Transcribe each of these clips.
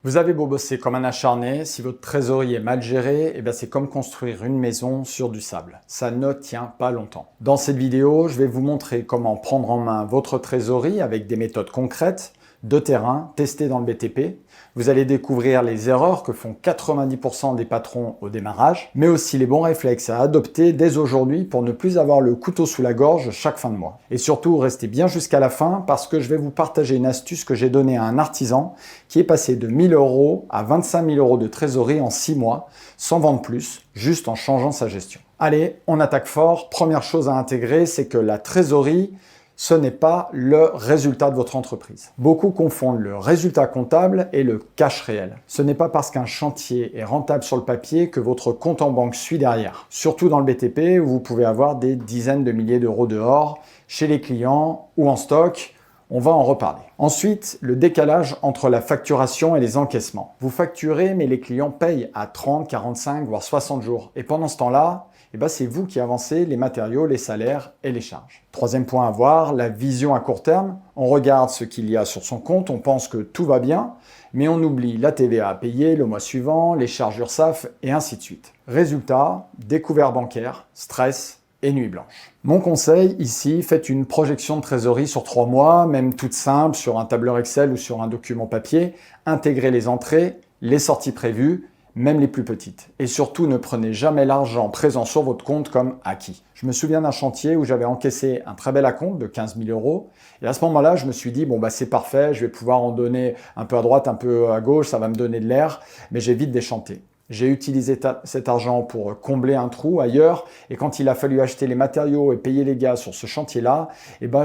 Vous avez beau bosser comme un acharné, si votre trésorerie est mal gérée, c'est comme construire une maison sur du sable. Ça ne tient pas longtemps. Dans cette vidéo, je vais vous montrer comment prendre en main votre trésorerie avec des méthodes concrètes, de terrain, testées dans le BTP. Vous allez découvrir les erreurs que font 90% des patrons au démarrage, mais aussi les bons réflexes à adopter dès aujourd'hui pour ne plus avoir le couteau sous la gorge chaque fin de mois. Et surtout, restez bien jusqu'à la fin parce que je vais vous partager une astuce que j'ai donnée à un artisan qui est passé de 1000 € à 25 000 € de trésorerie en 6 mois, sans vendre plus, juste en changeant sa gestion. Allez, on attaque fort. Première chose à intégrer, c'est que la trésorerie, ce n'est pas le résultat de votre entreprise. Beaucoup confondent le résultat comptable et le cash réel. Ce n'est pas parce qu'un chantier est rentable sur le papier que votre compte en banque suit derrière. Surtout dans le BTP où vous pouvez avoir des dizaines de milliers d'euros dehors, chez les clients ou en stock. On va en reparler. Ensuite, le décalage entre la facturation et les encaissements. Vous facturez, mais les clients payent à 30, 45, voire 60 jours. Et pendant ce temps-là, c'est vous qui avancez les matériaux, les salaires et les charges. Troisième point à voir, la vision à court terme. On regarde ce qu'il y a sur son compte, on pense que tout va bien, mais on oublie la TVA à payer le mois suivant, les charges URSSAF et ainsi de suite. Résultat, découvert bancaire, stress et nuit blanche. Mon conseil ici, faites une projection de trésorerie sur 3 mois, même toute simple, sur un tableur Excel ou sur un document papier. Intégrez les entrées, les sorties prévues, même les plus petites. Et surtout, ne prenez jamais l'argent présent sur votre compte comme acquis. Je me souviens d'un chantier où j'avais encaissé un très bel acompte de 15 000 €. Et à ce moment-là, je me suis dit, c'est parfait, je vais pouvoir en donner un peu à droite, un peu à gauche, ça va me donner de l'air, mais j'ai vite déchanté. J'ai utilisé cet argent pour combler un trou ailleurs et quand il a fallu acheter les matériaux et payer les gars sur ce chantier-là,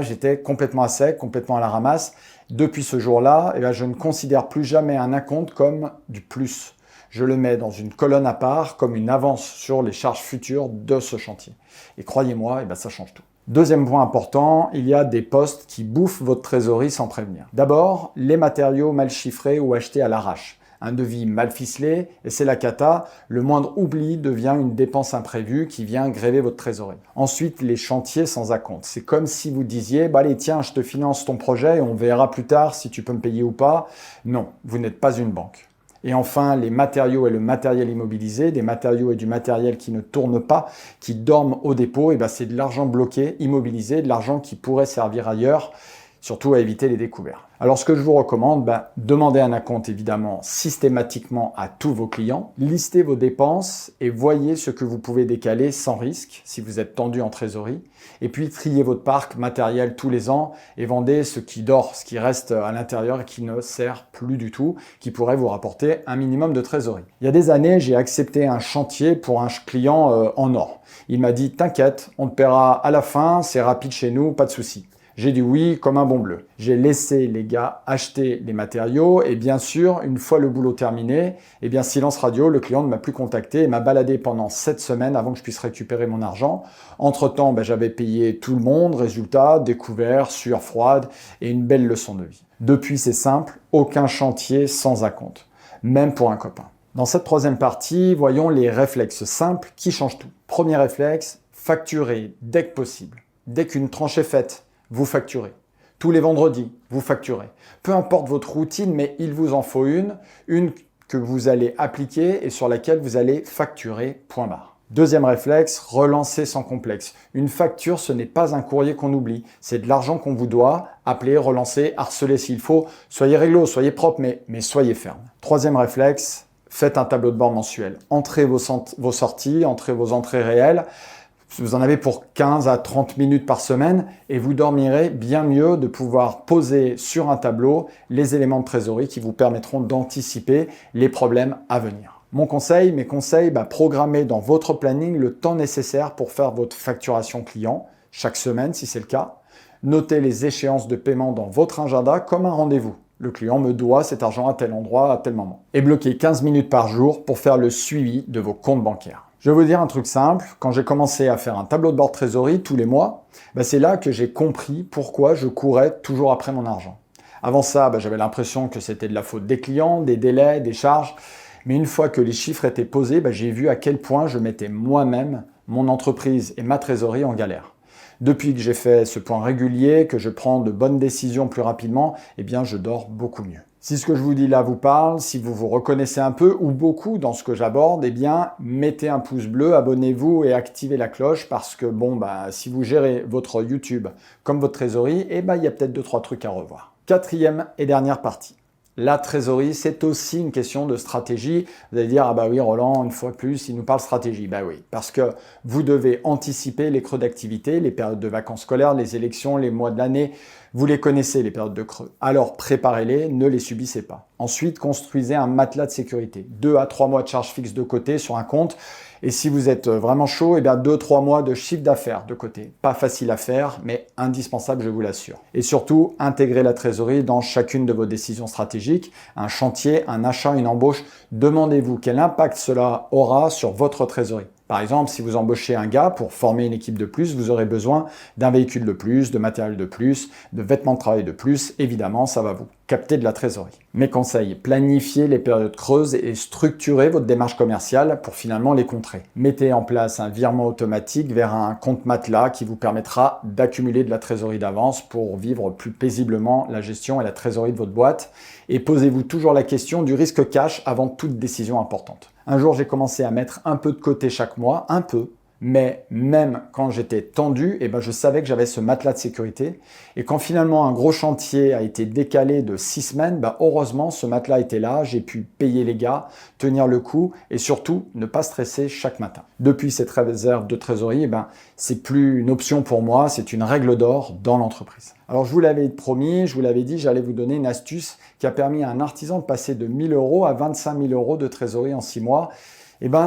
j'étais complètement à sec, complètement à la ramasse. Depuis ce jour-là, je ne considère plus jamais un acompte comme du plus. Je le mets dans une colonne à part comme une avance sur les charges futures de ce chantier. Et croyez-moi, ça change tout. Deuxième point important, il y a des postes qui bouffent votre trésorerie sans prévenir. D'abord, les matériaux mal chiffrés ou achetés à l'arrache. Un devis mal ficelé, et c'est la cata, le moindre oubli devient une dépense imprévue qui vient gréver votre trésorerie. Ensuite, les chantiers sans acompte. C'est comme si vous disiez, allez tiens, je te finance ton projet et on verra plus tard si tu peux me payer ou pas. Non, vous n'êtes pas une banque. Et enfin, les matériaux et le matériel immobilisé, des matériaux et du matériel qui ne tournent pas, qui dorment au dépôt, c'est de l'argent bloqué, immobilisé, de l'argent qui pourrait servir ailleurs, surtout à éviter les découvertes. Alors ce que je vous recommande, demandez un acompte évidemment systématiquement à tous vos clients, listez vos dépenses et voyez ce que vous pouvez décaler sans risque si vous êtes tendu en trésorerie. Et puis triez votre parc matériel tous les ans et vendez ce qui dort, ce qui reste à l'intérieur et qui ne sert plus du tout, qui pourrait vous rapporter un minimum de trésorerie. Il y a des années, j'ai accepté un chantier pour un client en or. Il m'a dit « T'inquiète, on te paiera à la fin, c'est rapide chez nous, pas de souci ». J'ai dit oui comme un bon bleu. J'ai laissé les gars acheter les matériaux et bien sûr, une fois le boulot terminé, silence radio, le client ne m'a plus contacté et m'a baladé pendant 7 semaines avant que je puisse récupérer mon argent. Entre-temps, j'avais payé tout le monde, résultat, découvert, sueur froide et une belle leçon de vie. Depuis, c'est simple, aucun chantier sans acompte, même pour un copain. Dans cette troisième partie, voyons les réflexes simples qui changent tout. Premier réflexe, facturer dès que possible. Dès qu'une tranche est faite, vous facturez. Tous les vendredis, vous facturez. Peu importe votre routine, mais il vous en faut une que vous allez appliquer et sur laquelle vous allez facturer, point barre. Deuxième réflexe, relancer sans complexe. Une facture, ce n'est pas un courrier qu'on oublie. C'est de l'argent qu'on vous doit. Appelez, relancer, harceler s'il faut. Soyez réglo, soyez propre, mais soyez ferme. Troisième réflexe, faites un tableau de bord mensuel. Entrez vos sorties, entrez vos entrées réelles. Vous en avez pour 15 à 30 minutes par semaine et vous dormirez bien mieux de pouvoir poser sur un tableau les éléments de trésorerie qui vous permettront d'anticiper les problèmes à venir. Mes conseils, programmez dans votre planning le temps nécessaire pour faire votre facturation client, chaque semaine si c'est le cas. Notez les échéances de paiement dans votre agenda comme un rendez-vous. Le client me doit cet argent à tel endroit, à tel moment. Et bloquez 15 minutes par jour pour faire le suivi de vos comptes bancaires. Je vais vous dire un truc simple, quand j'ai commencé à faire un tableau de bord de trésorerie tous les mois, c'est là que j'ai compris pourquoi je courais toujours après mon argent. Avant ça, j'avais l'impression que c'était de la faute des clients, des délais, des charges, mais une fois que les chiffres étaient posés, j'ai vu à quel point je mettais moi-même mon entreprise et ma trésorerie en galère. Depuis que j'ai fait ce point régulier, que je prends de bonnes décisions plus rapidement, je dors beaucoup mieux. Si ce que je vous dis là vous parle, si vous vous reconnaissez un peu ou beaucoup dans ce que j'aborde, eh bien, mettez un pouce bleu, abonnez-vous et activez la cloche parce que si vous gérez votre YouTube comme votre trésorerie, il y a peut-être 2-3 trucs à revoir. Quatrième et dernière partie. La trésorerie, c'est aussi une question de stratégie. Vous allez dire, ah bah oui, Roland, une fois de plus, il nous parle stratégie. Bah oui, parce que vous devez anticiper les creux d'activité, les périodes de vacances scolaires, les élections, les mois de l'année. Vous les connaissez, les périodes de creux. Alors préparez-les, ne les subissez pas. Ensuite, construisez un matelas de sécurité. 2 à 3 mois de charges fixes de côté sur un compte. Et si vous êtes vraiment chaud, 2-3 mois de chiffre d'affaires de côté. Pas facile à faire, mais indispensable, je vous l'assure. Et surtout, intégrez la trésorerie dans chacune de vos décisions stratégiques. Un chantier, un achat, une embauche. Demandez-vous quel impact cela aura sur votre trésorerie. Par exemple, si vous embauchez un gars pour former une équipe de plus, vous aurez besoin d'un véhicule de plus, de matériel de plus, de vêtements de travail de plus. Évidemment, ça va vous capter de la trésorerie. Mes conseils, planifiez les périodes creuses et structurez votre démarche commerciale pour finalement les contrer. Mettez en place un virement automatique vers un compte matelas qui vous permettra d'accumuler de la trésorerie d'avance pour vivre plus paisiblement la gestion et la trésorerie de votre boîte. Et posez-vous toujours la question du risque cash avant toute décision importante. Un jour, j'ai commencé à mettre un peu de côté chaque mois, un peu, mais même quand j'étais tendu, je savais que j'avais ce matelas de sécurité. Et quand finalement un gros chantier a été décalé de 6 semaines, heureusement, ce matelas était là, j'ai pu payer les gars, tenir le coup et surtout ne pas stresser chaque matin. Depuis cette réserve de trésorerie, c'est plus une option pour moi, c'est une règle d'or dans l'entreprise. Alors je vous l'avais promis, je vous l'avais dit, j'allais vous donner une astuce qui a permis à un artisan de passer de 1 000 € à 25 000 € de trésorerie en 6 mois.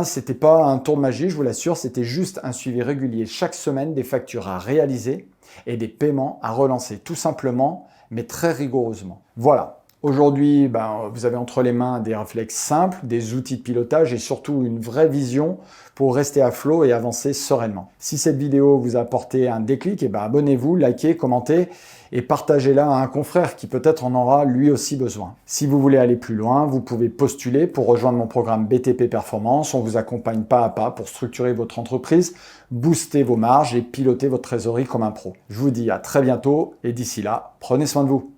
C'était pas un tour de magie, je vous l'assure, c'était juste un suivi régulier chaque semaine des factures à réaliser et des paiements à relancer, tout simplement, mais très rigoureusement. Voilà. Aujourd'hui, vous avez entre les mains des réflexes simples, des outils de pilotage et surtout une vraie vision pour rester à flot et avancer sereinement. Si cette vidéo vous a apporté un déclic, abonnez-vous, likez, commentez et partagez-la à un confrère qui peut-être en aura lui aussi besoin. Si vous voulez aller plus loin, vous pouvez postuler pour rejoindre mon programme BTP Performance. On vous accompagne pas à pas pour structurer votre entreprise, booster vos marges et piloter votre trésorerie comme un pro. Je vous dis à très bientôt et d'ici là, prenez soin de vous.